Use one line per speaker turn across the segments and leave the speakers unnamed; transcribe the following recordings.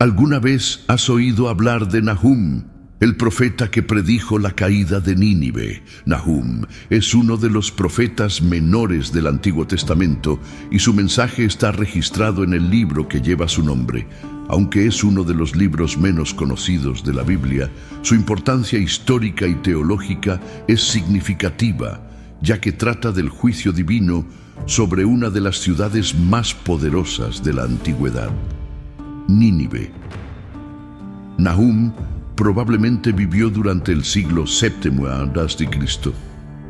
¿Alguna vez has oído hablar de Nahum, el profeta que predijo la caída de Nínive? Nahum es uno de los profetas menores del Antiguo Testamento y su mensaje está registrado en el libro que lleva su nombre. Aunque es uno de los libros menos conocidos de la Biblia, su importancia histórica y teológica es significativa, ya que trata del juicio divino sobre una de las ciudades más poderosas de la antigüedad, Nínive. Nahum probablemente vivió durante el siglo VII a.C.,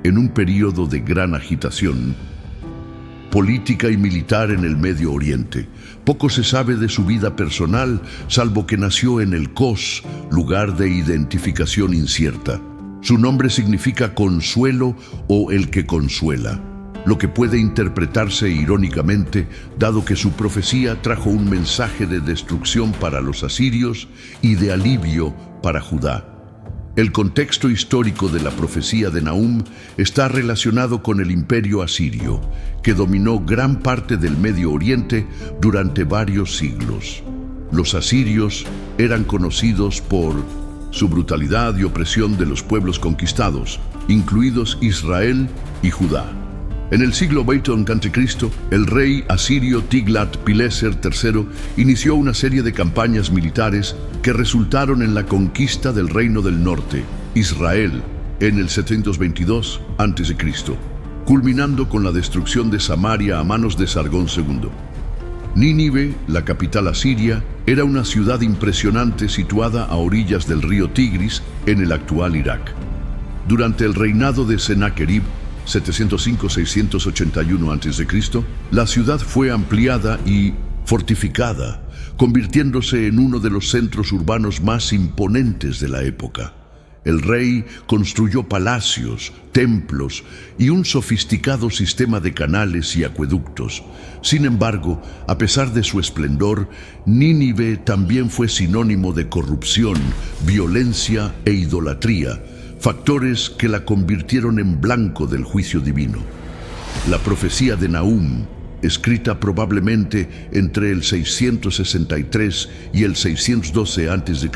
en un período de gran agitación política y militar en el Medio Oriente. Poco se sabe de su vida personal, salvo que nació en el Kos, lugar de identificación incierta. Su nombre significa consuelo o el que consuela, lo que puede interpretarse irónicamente, dado que su profecía trajo un mensaje de destrucción para los asirios y de alivio para Judá. El contexto histórico de la profecía de Nahum está relacionado con el imperio asirio, que dominó gran parte del Medio Oriente durante varios siglos. Los asirios eran conocidos por su brutalidad y opresión de los pueblos conquistados, incluidos Israel y Judá. En el siglo XX a.C., el rey asirio Tiglat-Pileser III inició una serie de campañas militares que resultaron en la conquista del Reino del Norte, Israel, en el 722 a.C., culminando con la destrucción de Samaria a manos de Sargón II. Nínive, la capital asiria, era una ciudad impresionante situada a orillas del río Tigris, en el actual Irak. Durante el reinado de Sennacherib, 705-681 a.C., la ciudad fue ampliada y fortificada, convirtiéndose en uno de los centros urbanos más imponentes de la época. El rey construyó palacios, templos y un sofisticado sistema de canales y acueductos. Sin embargo, a pesar de su esplendor, Nínive también fue sinónimo de corrupción, violencia e idolatría, factores que la convirtieron en blanco del juicio divino. La profecía de Nahum, escrita probablemente entre el 663 y el 612 a.C.,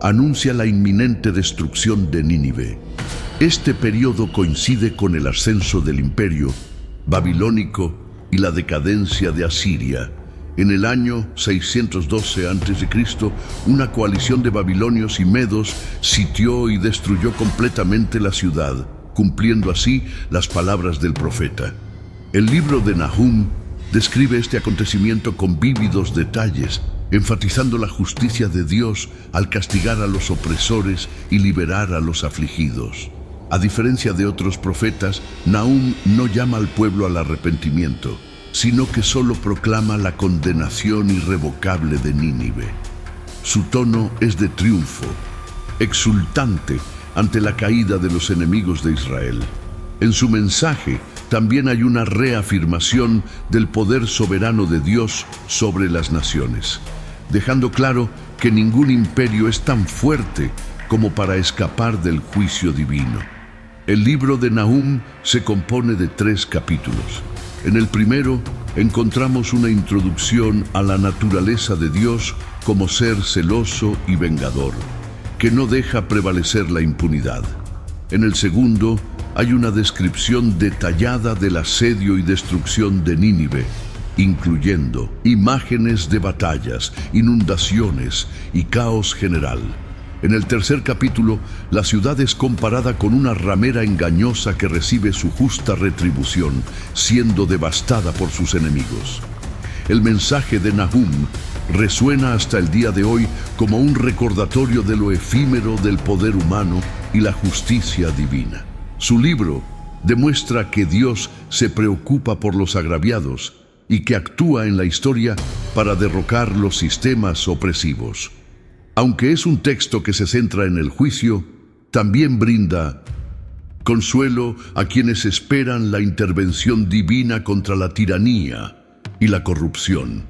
anuncia la inminente destrucción de Nínive. Este periodo coincide con el ascenso del imperio babilónico y la decadencia de Asiria. En el año 612 a.C., una coalición de babilonios y medos sitió y destruyó completamente la ciudad, cumpliendo así las palabras del profeta. El libro de Nahum describe este acontecimiento con vívidos detalles, enfatizando la justicia de Dios al castigar a los opresores y liberar a los afligidos. A diferencia de otros profetas, Nahum no llama al pueblo al arrepentimiento, sino que solo proclama la condenación irrevocable de Nínive. Su tono es de triunfo, exultante ante la caída de los enemigos de Israel. En su mensaje también hay una reafirmación del poder soberano de Dios sobre las naciones, dejando claro que ningún imperio es tan fuerte como para escapar del juicio divino. El libro de Nahum se compone de 3 capítulos. En el primero encontramos una introducción a la naturaleza de Dios como ser celoso y vengador, que no deja prevalecer la impunidad. En el segundo hay una descripción detallada del asedio y destrucción de Nínive, incluyendo imágenes de batallas, inundaciones y caos general. En el tercer capítulo, la ciudad es comparada con una ramera engañosa que recibe su justa retribución, siendo devastada por sus enemigos. El mensaje de Nahum resuena hasta el día de hoy como un recordatorio de lo efímero del poder humano y la justicia divina. Su libro demuestra que Dios se preocupa por los agraviados y que actúa en la historia para derrocar los sistemas opresivos. Aunque es un texto que se centra en el juicio, también brinda consuelo a quienes esperan la intervención divina contra la tiranía y la corrupción.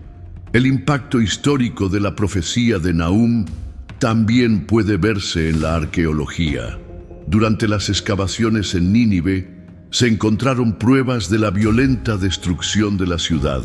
El impacto histórico de la profecía de Nahum también puede verse en la arqueología. Durante las excavaciones en Nínive, se encontraron pruebas de la violenta destrucción de la ciudad,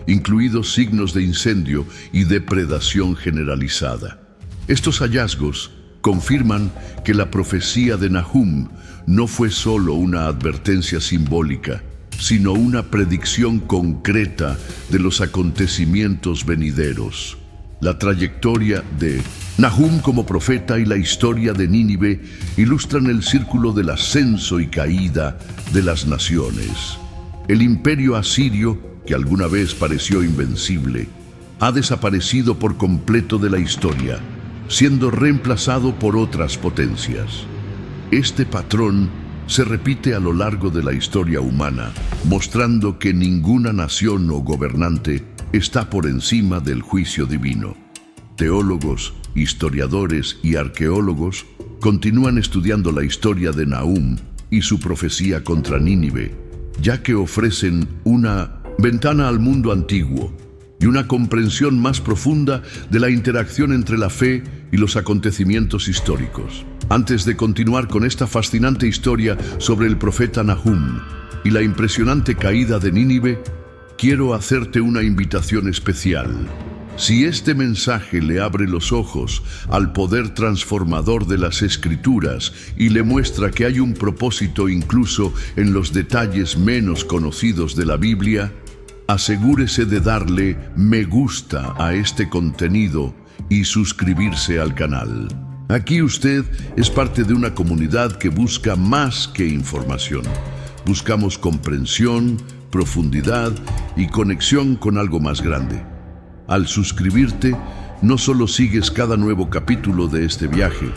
incluidos signos de incendio y depredación generalizada. Estos hallazgos confirman que la profecía de Nahum no fue solo una advertencia simbólica, sino una predicción concreta de los acontecimientos venideros. La trayectoria de Nahum como profeta y la historia de Nínive ilustran el círculo del ascenso y caída de las naciones. El imperio asirio, que alguna vez pareció invencible, ha desaparecido por completo de la historia, siendo reemplazado por otras potencias. Este patrón se repite a lo largo de la historia humana, mostrando que ninguna nación o gobernante está por encima del juicio divino. Teólogos, historiadores y arqueólogos continúan estudiando la historia de Nahum y su profecía contra Nínive, ya que ofrecen una ventana al mundo antiguo y una comprensión más profunda de la interacción entre la fe y los acontecimientos históricos. Antes de continuar con esta fascinante historia sobre el profeta Nahum y la impresionante caída de Nínive, quiero hacerte una invitación especial. Si este mensaje le abre los ojos al poder transformador de las Escrituras y le muestra que hay un propósito incluso en los detalles menos conocidos de la Biblia, asegúrese de darle me gusta a este contenido y suscribirse al canal. Aquí usted es parte de una comunidad que busca más que información. Buscamos comprensión, profundidad y conexión con algo más grande. Al suscribirte, no solo sigues cada nuevo capítulo de este viaje,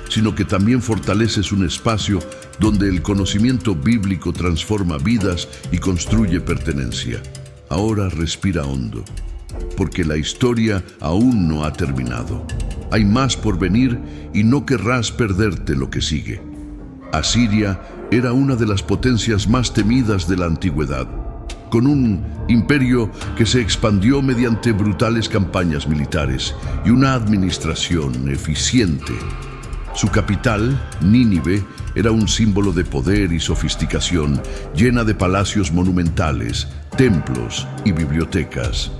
sino que también fortaleces un espacio donde el conocimiento bíblico transforma vidas y construye pertenencia. Ahora respira hondo, porque la historia aún no ha terminado. Hay más por venir y no querrás perderte lo que sigue. Asiria era una de las potencias más temidas de la antigüedad, con un imperio que se expandió mediante brutales campañas militares y una administración eficiente. Su capital, Nínive, era un símbolo de poder y sofisticación, llena de palacios monumentales, templos y bibliotecas.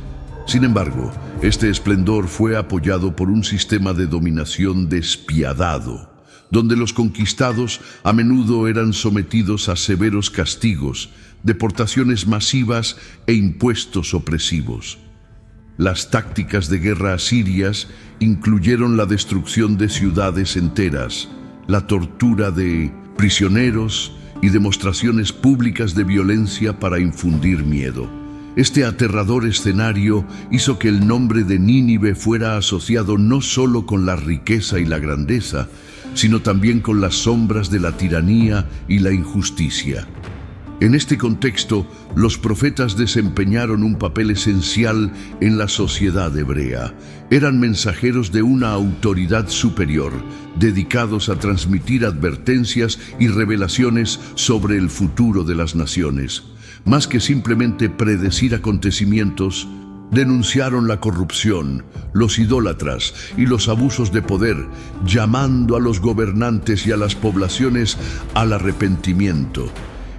Sin embargo, este esplendor fue apoyado por un sistema de dominación despiadado, donde los conquistados a menudo eran sometidos a severos castigos, deportaciones masivas e impuestos opresivos. Las tácticas de guerra asirias incluyeron la destrucción de ciudades enteras, la tortura de prisioneros y demostraciones públicas de violencia para infundir miedo. Este aterrador escenario hizo que el nombre de Nínive fuera asociado no solo con la riqueza y la grandeza, sino también con las sombras de la tiranía y la injusticia. En este contexto, los profetas desempeñaron un papel esencial en la sociedad hebrea. Eran mensajeros de una autoridad superior, dedicados a transmitir advertencias y revelaciones sobre el futuro de las naciones. Más que simplemente predecir acontecimientos, denunciaron la corrupción, los idólatras y los abusos de poder, llamando a los gobernantes y a las poblaciones al arrepentimiento.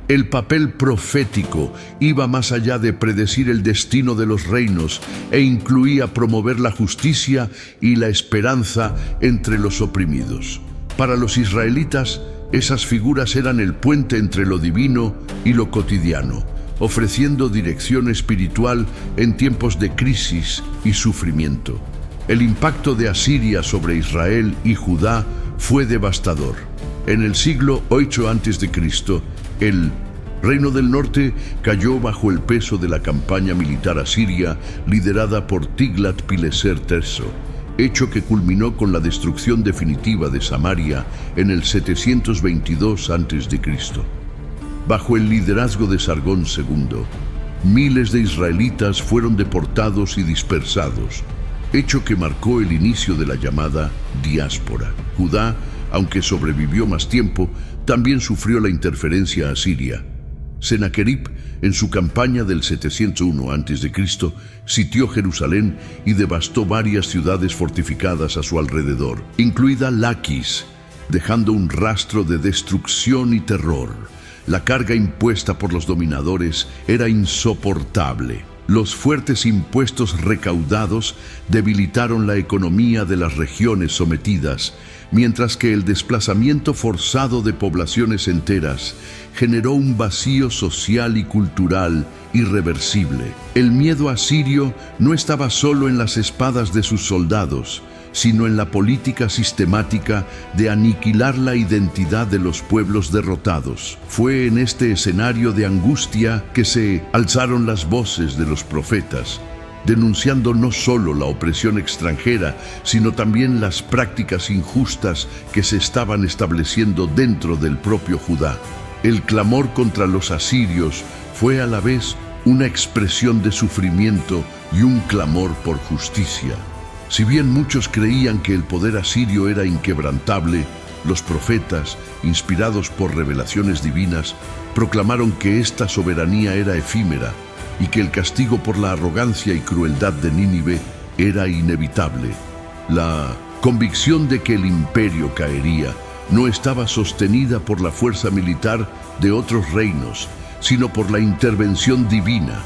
El papel profético iba más allá de predecir el destino de los reinos e incluía promover la justicia y la esperanza entre los oprimidos. Para los israelitas, esas figuras eran el puente entre lo divino y lo cotidiano, ofreciendo dirección espiritual en tiempos de crisis y sufrimiento. El impacto de Asiria sobre Israel y Judá fue devastador. En el siglo 8 a.C., el Reino del Norte cayó bajo el peso de la campaña militar asiria liderada por Tiglat-Pileser III, hecho que culminó con la destrucción definitiva de Samaria en el 722 a.C. Bajo el liderazgo de Sargón II, miles de israelitas fueron deportados y dispersados, hecho que marcó el inicio de la llamada diáspora. Judá, aunque sobrevivió más tiempo, también sufrió la interferencia asiria. Sennacherib, en su campaña del 701 a.C., sitió Jerusalén y devastó varias ciudades fortificadas a su alrededor, incluida Laquis, dejando un rastro de destrucción y terror. La carga impuesta por los dominadores era insoportable. Los fuertes impuestos recaudados debilitaron la economía de las regiones sometidas, mientras que el desplazamiento forzado de poblaciones enteras generó un vacío social y cultural irreversible. El miedo asirio no estaba solo en las espadas de sus soldados, sino en la política sistemática de aniquilar la identidad de los pueblos derrotados. Fue en este escenario de angustia que se alzaron las voces de los profetas, denunciando no solo la opresión extranjera, sino también las prácticas injustas que se estaban estableciendo dentro del propio Judá. El clamor contra los asirios fue a la vez una expresión de sufrimiento y un clamor por justicia. Si bien muchos creían que el poder asirio era inquebrantable, los profetas, inspirados por revelaciones divinas, proclamaron que esta soberanía era efímera y que el castigo por la arrogancia y crueldad de Nínive era inevitable. La convicción de que el imperio caería no estaba sostenida por la fuerza militar de otros reinos, sino por la intervención divina,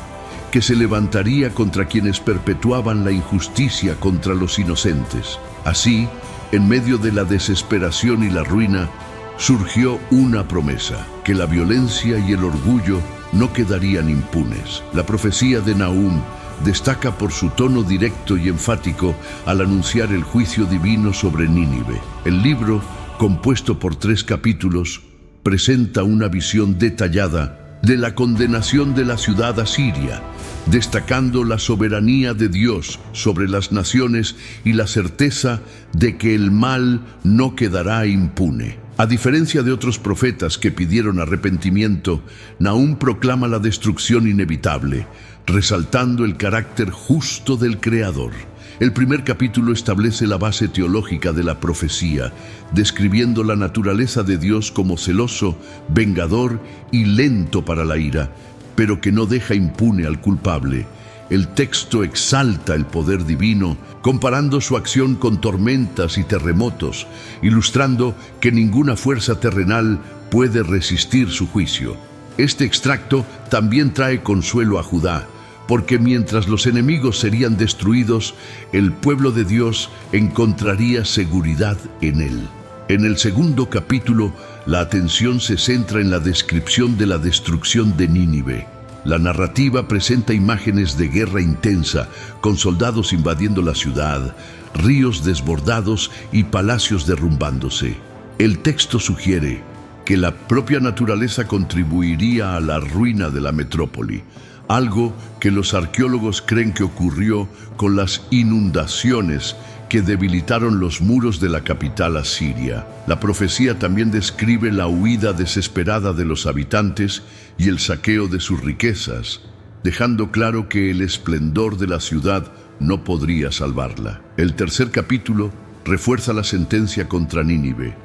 que se levantaría contra quienes perpetuaban la injusticia contra los inocentes. Así, en medio de la desesperación y la ruina, surgió una promesa: que la violencia y el orgullo no quedarían impunes. La profecía de Nahum destaca por su tono directo y enfático al anunciar el juicio divino sobre Nínive. El libro, compuesto por 3 capítulos, presenta una visión detallada de la condenación de la ciudad asiria, destacando la soberanía de Dios sobre las naciones y la certeza de que el mal no quedará impune. A diferencia de otros profetas que pidieron arrepentimiento, Nahum proclama la destrucción inevitable, resaltando el carácter justo del Creador. El primer capítulo establece la base teológica de la profecía, describiendo la naturaleza de Dios como celoso, vengador y lento para la ira, pero que no deja impune al culpable. El texto exalta el poder divino, comparando su acción con tormentas y terremotos, ilustrando que ninguna fuerza terrenal puede resistir su juicio. Este extracto también trae consuelo a Judá, porque mientras los enemigos serían destruidos, el pueblo de Dios encontraría seguridad en él. En el segundo capítulo, la atención se centra en la descripción de la destrucción de Nínive. La narrativa presenta imágenes de guerra intensa, con soldados invadiendo la ciudad, ríos desbordados y palacios derrumbándose. El texto sugiere que la propia naturaleza contribuiría a la ruina de la metrópoli, algo que los arqueólogos creen que ocurrió con las inundaciones que debilitaron los muros de la capital asiria. La profecía también describe la huida desesperada de los habitantes y el saqueo de sus riquezas, dejando claro que el esplendor de la ciudad no podría salvarla. El tercer capítulo refuerza la sentencia contra Nínive,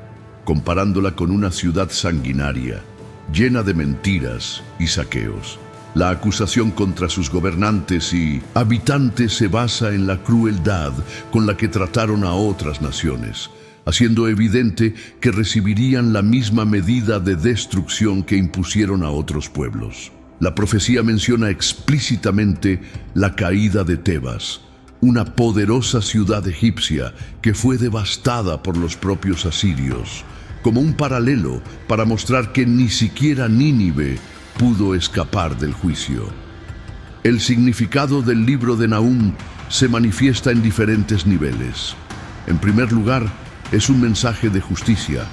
comparándola con una ciudad sanguinaria, llena de mentiras y saqueos. La acusación contra sus gobernantes y habitantes se basa en la crueldad con la que trataron a otras naciones, haciendo evidente que recibirían la misma medida de destrucción que impusieron a otros pueblos. La profecía menciona explícitamente la caída de Tebas, una poderosa ciudad egipcia que fue devastada por los propios asirios, como un paralelo para mostrar que ni siquiera Nínive pudo escapar del juicio. El significado del libro de Nahum se manifiesta en diferentes niveles. En primer lugar, es un mensaje de justicia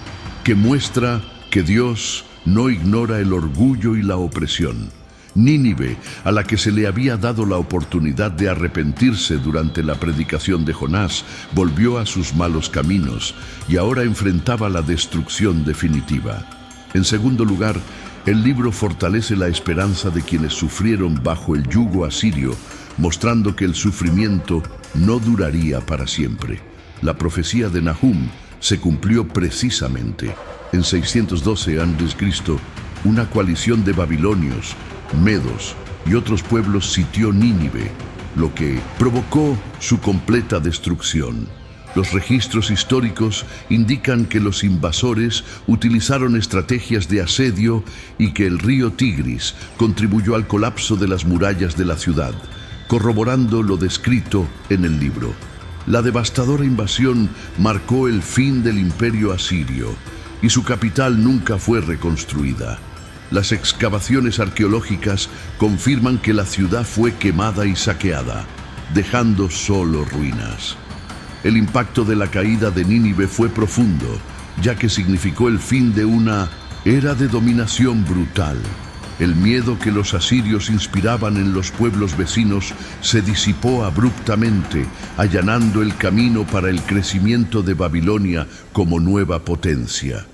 que muestra que Dios no ignora el orgullo y la opresión. Nínive, a la que se le había dado la oportunidad de arrepentirse durante la predicación de Jonás, volvió a sus malos caminos y ahora enfrentaba la destrucción definitiva. En segundo lugar, el libro fortalece la esperanza de quienes sufrieron bajo el yugo asirio, mostrando que el sufrimiento no duraría para siempre. La profecía de Nahum se cumplió precisamente. En 612 a.C., una coalición de babilonios, medos y otros pueblos sitió Nínive, lo que provocó su completa destrucción. Los registros históricos indican que los invasores utilizaron estrategias de asedio y que el río Tigris contribuyó al colapso de las murallas de la ciudad, corroborando lo descrito en el libro. La devastadora invasión marcó el fin del imperio asirio y su capital nunca fue reconstruida. Las excavaciones arqueológicas confirman que la ciudad fue quemada y saqueada, dejando solo ruinas. El impacto de la caída de Nínive fue profundo, ya que significó el fin de una era de dominación brutal. El miedo que los asirios inspiraban en los pueblos vecinos se disipó abruptamente, allanando el camino para el crecimiento de Babilonia como nueva potencia.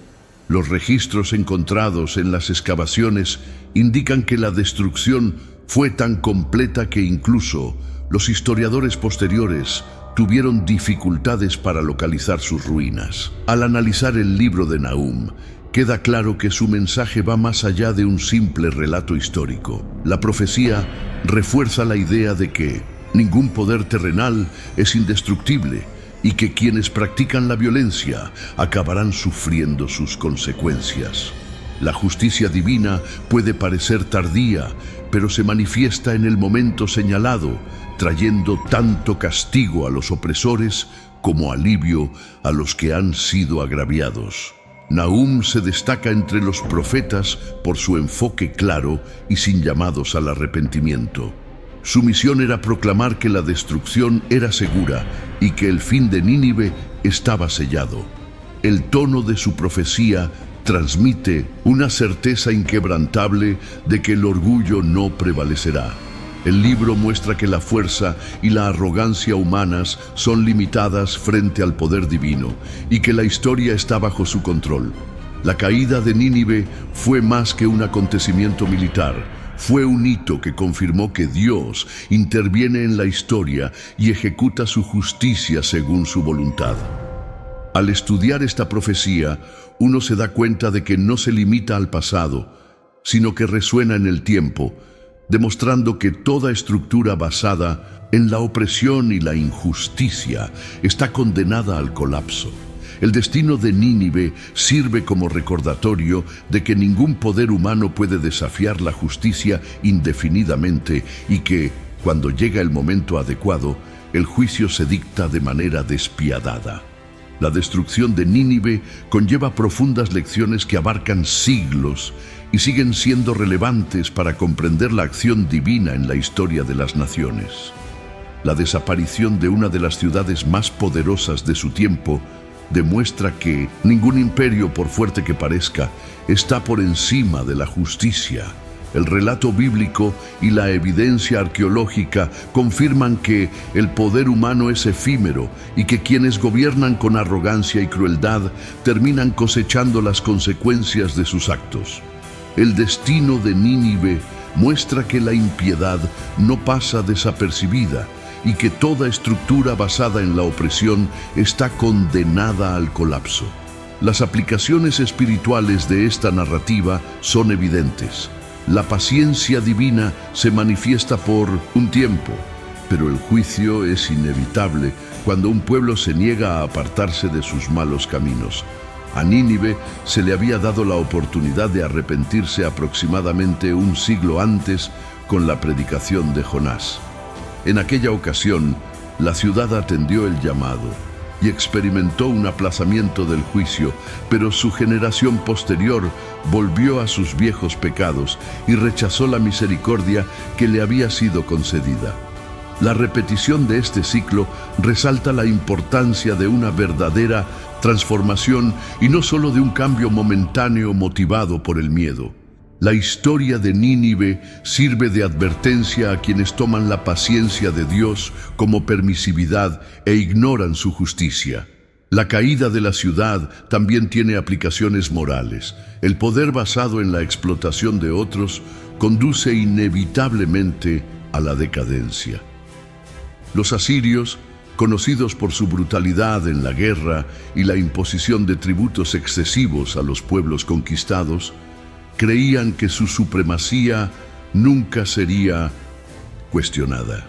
Los registros encontrados en las excavaciones indican que la destrucción fue tan completa que incluso los historiadores posteriores tuvieron dificultades para localizar sus ruinas. Al analizar el libro de Nahum, queda claro que su mensaje va más allá de un simple relato histórico. La profecía refuerza la idea de que ningún poder terrenal es indestructible y que quienes practican la violencia acabarán sufriendo sus consecuencias. La justicia divina puede parecer tardía, pero se manifiesta en el momento señalado, trayendo tanto castigo a los opresores como alivio a los que han sido agraviados. Nahum se destaca entre los profetas por su enfoque claro y sin llamados al arrepentimiento. Su misión era proclamar que la destrucción era segura y que el fin de Nínive estaba sellado. El tono de su profecía transmite una certeza inquebrantable de que el orgullo no prevalecerá. El libro muestra que la fuerza y la arrogancia humanas son limitadas frente al poder divino y que la historia está bajo su control. La caída de Nínive fue más que un acontecimiento militar. Fue un hito que confirmó que Dios interviene en la historia y ejecuta su justicia según su voluntad. Al estudiar esta profecía, uno se da cuenta de que no se limita al pasado, sino que resuena en el tiempo, demostrando que toda estructura basada en la opresión y la injusticia está condenada al colapso. El destino de Nínive sirve como recordatorio de que ningún poder humano puede desafiar la justicia indefinidamente y que, cuando llega el momento adecuado, el juicio se dicta de manera despiadada. La destrucción de Nínive conlleva profundas lecciones que abarcan siglos y siguen siendo relevantes para comprender la acción divina en la historia de las naciones. La desaparición de una de las ciudades más poderosas de su tiempo demuestra que ningún imperio, por fuerte que parezca, está por encima de la justicia. El relato bíblico y la evidencia arqueológica confirman que el poder humano es efímero y que quienes gobiernan con arrogancia y crueldad terminan cosechando las consecuencias de sus actos. El destino de Nínive muestra que la impiedad no pasa desapercibida y que toda estructura basada en la opresión está condenada al colapso. Las aplicaciones espirituales de esta narrativa son evidentes. La paciencia divina se manifiesta por un tiempo, pero el juicio es inevitable cuando un pueblo se niega a apartarse de sus malos caminos. A Nínive se le había dado la oportunidad de arrepentirse aproximadamente un siglo antes con la predicación de Jonás. En aquella ocasión, la ciudad atendió el llamado y experimentó un aplazamiento del juicio, pero su generación posterior volvió a sus viejos pecados y rechazó la misericordia que le había sido concedida. La repetición de este ciclo resalta la importancia de una verdadera transformación y no solo de un cambio momentáneo motivado por el miedo. La historia de Nínive sirve de advertencia a quienes toman la paciencia de Dios como permisividad e ignoran su justicia. La caída de la ciudad también tiene aplicaciones morales. El poder basado en la explotación de otros conduce inevitablemente a la decadencia. Los asirios, conocidos por su brutalidad en la guerra y la imposición de tributos excesivos a los pueblos conquistados, creían que su supremacía nunca sería cuestionada.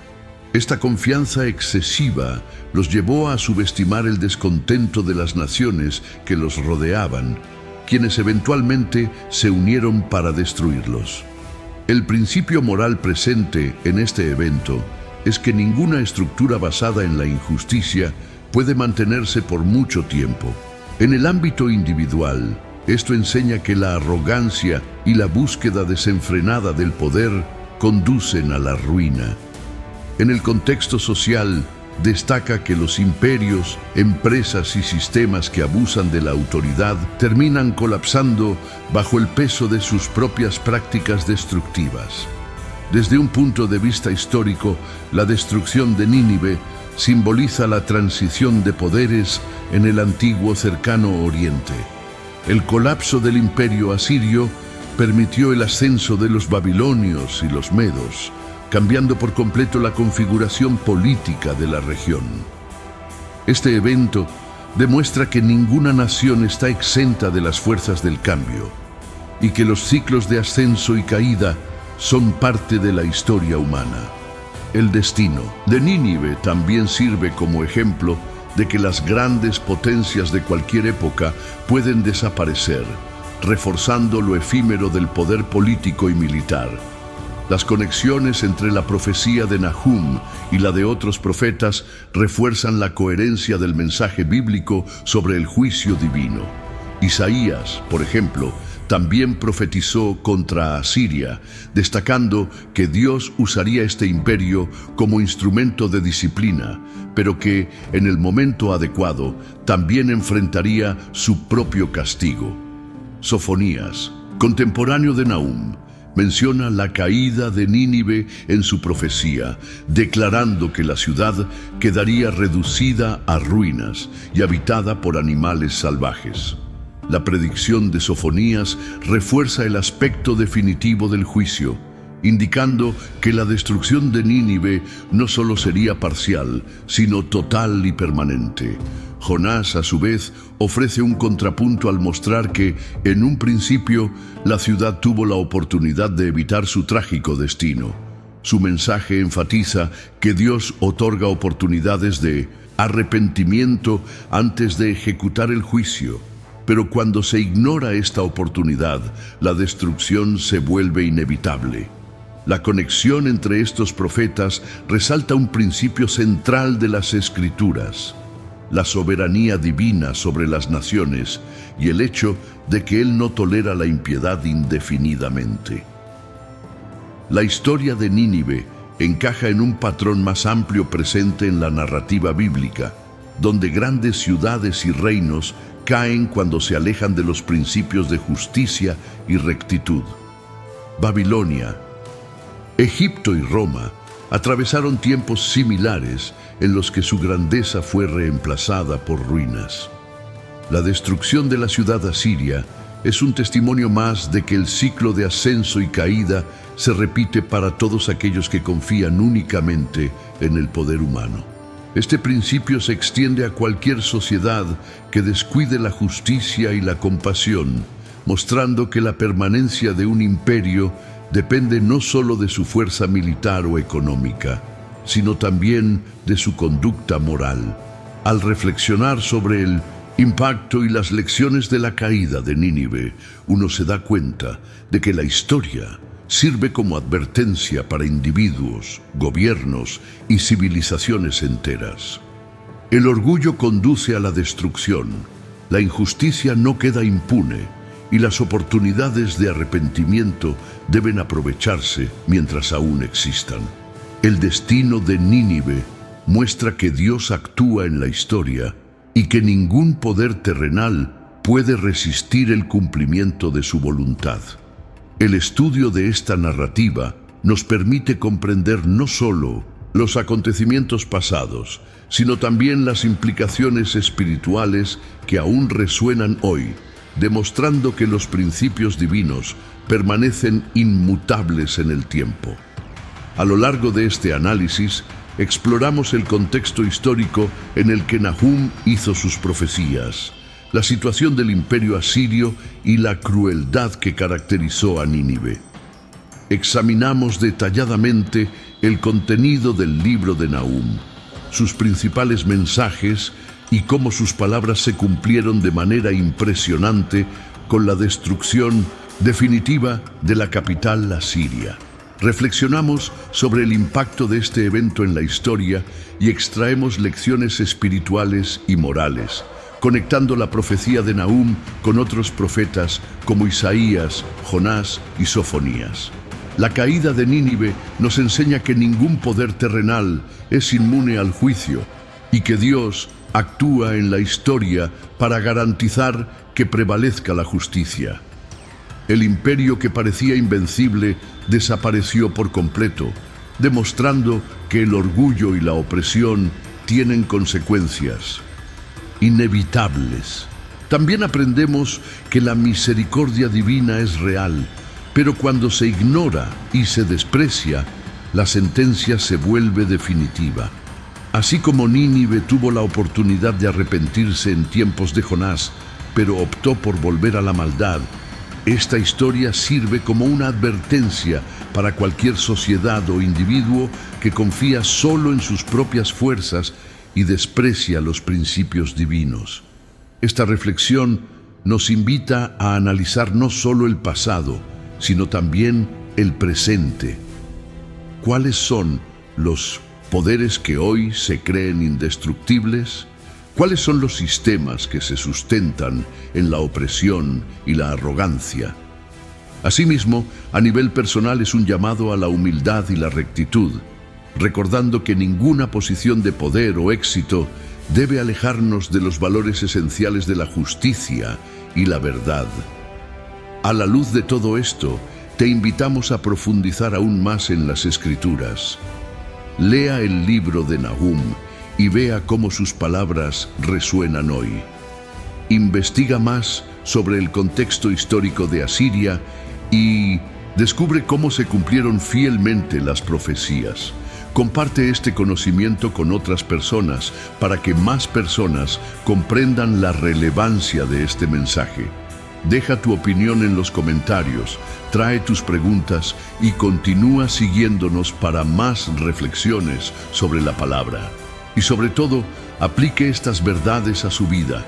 Esta confianza excesiva los llevó a subestimar el descontento de las naciones que los rodeaban, quienes eventualmente se unieron para destruirlos. El principio moral presente en este evento es que ninguna estructura basada en la injusticia puede mantenerse por mucho tiempo. En el ámbito individual, esto enseña que la arrogancia y la búsqueda desenfrenada del poder conducen a la ruina. En el contexto social, destaca que los imperios, empresas y sistemas que abusan de la autoridad terminan colapsando bajo el peso de sus propias prácticas destructivas. Desde un punto de vista histórico, la destrucción de Nínive simboliza la transición de poderes en el antiguo cercano Oriente. El colapso del imperio asirio permitió el ascenso de los babilonios y los medos, cambiando por completo la configuración política de la región. Este evento demuestra que ninguna nación está exenta de las fuerzas del cambio y que los ciclos de ascenso y caída son parte de la historia humana. El destino de Nínive también sirve como ejemplo de que las grandes potencias de cualquier época pueden desaparecer, reforzando lo efímero del poder político y militar. Las conexiones entre la profecía de Nahum y la de otros profetas refuerzan la coherencia del mensaje bíblico sobre el juicio divino. Isaías, por ejemplo, también profetizó contra Asiria, destacando que Dios usaría este imperio como instrumento de disciplina, pero que, en el momento adecuado, también enfrentaría su propio castigo. Sofonías, contemporáneo de Nahum, menciona la caída de Nínive en su profecía, declarando que la ciudad quedaría reducida a ruinas y habitada por animales salvajes. La predicción de Sofonías refuerza el aspecto definitivo del juicio, indicando que la destrucción de Nínive no solo sería parcial, sino total y permanente. Jonás, a su vez, ofrece un contrapunto al mostrar que, en un principio, la ciudad tuvo la oportunidad de evitar su trágico destino. Su mensaje enfatiza que Dios otorga oportunidades de arrepentimiento antes de ejecutar el juicio, pero cuando se ignora esta oportunidad, la destrucción se vuelve inevitable. La conexión entre estos profetas resalta un principio central de las Escrituras: la soberanía divina sobre las naciones y el hecho de que Él no tolera la impiedad indefinidamente. La historia de Nínive encaja en un patrón más amplio presente en la narrativa bíblica, donde grandes ciudades y reinos caen cuando se alejan de los principios de justicia y rectitud. Babilonia, Egipto y Roma atravesaron tiempos similares en los que su grandeza fue reemplazada por ruinas. La destrucción de la ciudad asiria es un testimonio más de que el ciclo de ascenso y caída se repite para todos aquellos que confían únicamente en el poder humano. Este principio se extiende a cualquier sociedad que descuide la justicia y la compasión, mostrando que la permanencia de un imperio depende no solo de su fuerza militar o económica, sino también de su conducta moral. Al reflexionar sobre el impacto y las lecciones de la caída de Nínive, uno se da cuenta de que la historia sirve como advertencia para individuos, gobiernos y civilizaciones enteras. El orgullo conduce a la destrucción, la injusticia no queda impune y las oportunidades de arrepentimiento deben aprovecharse mientras aún existan. El destino de Nínive muestra que Dios actúa en la historia y que ningún poder terrenal puede resistir el cumplimiento de su voluntad. El estudio de esta narrativa nos permite comprender no solo los acontecimientos pasados, sino también las implicaciones espirituales que aún resuenan hoy, demostrando que los principios divinos permanecen inmutables en el tiempo. A lo largo de este análisis, exploramos el contexto histórico en el que Nahum hizo sus profecías, la situación del imperio asirio y la crueldad que caracterizó a Nínive. Examinamos detalladamente el contenido del libro de Nahum, sus principales mensajes y cómo sus palabras se cumplieron de manera impresionante con la destrucción definitiva de la capital asiria. Reflexionamos sobre el impacto de este evento en la historia y extraemos lecciones espirituales y morales, conectando la profecía de Nahum con otros profetas como Isaías, Jonás y Sofonías. La caída de Nínive nos enseña que ningún poder terrenal es inmune al juicio y que Dios actúa en la historia para garantizar que prevalezca la justicia. El imperio que parecía invencible desapareció por completo, demostrando que el orgullo y la opresión tienen consecuencias inevitables. También aprendemos que la misericordia divina es real, pero cuando se ignora y se desprecia, la sentencia se vuelve definitiva. Así como Nínive tuvo la oportunidad de arrepentirse en tiempos de Jonás, pero optó por volver a la maldad, esta historia sirve como una advertencia para cualquier sociedad o individuo que confía solo en sus propias fuerzas y desprecia los principios divinos. Esta reflexión nos invita a analizar no solo el pasado, sino también el presente. ¿Cuáles son los poderes que hoy se creen indestructibles? ¿Cuáles son los sistemas que se sustentan en la opresión y la arrogancia? Asimismo, a nivel personal es un llamado a la humildad y la rectitud, recordando que ninguna posición de poder o éxito debe alejarnos de los valores esenciales de la justicia y la verdad. A la luz de todo esto, te invitamos a profundizar aún más en las Escrituras. Lea el libro de Nahum y vea cómo sus palabras resuenan hoy. Investiga más sobre el contexto histórico de Asiria y descubre cómo se cumplieron fielmente las profecías. Comparte este conocimiento con otras personas para que más personas comprendan la relevancia de este mensaje. Deja tu opinión en los comentarios, trae tus preguntas y continúa siguiéndonos para más reflexiones sobre la palabra. Y sobre todo, aplique estas verdades a su vida,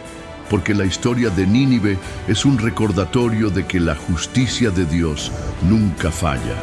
porque la historia de Nínive es un recordatorio de que la justicia de Dios nunca falla.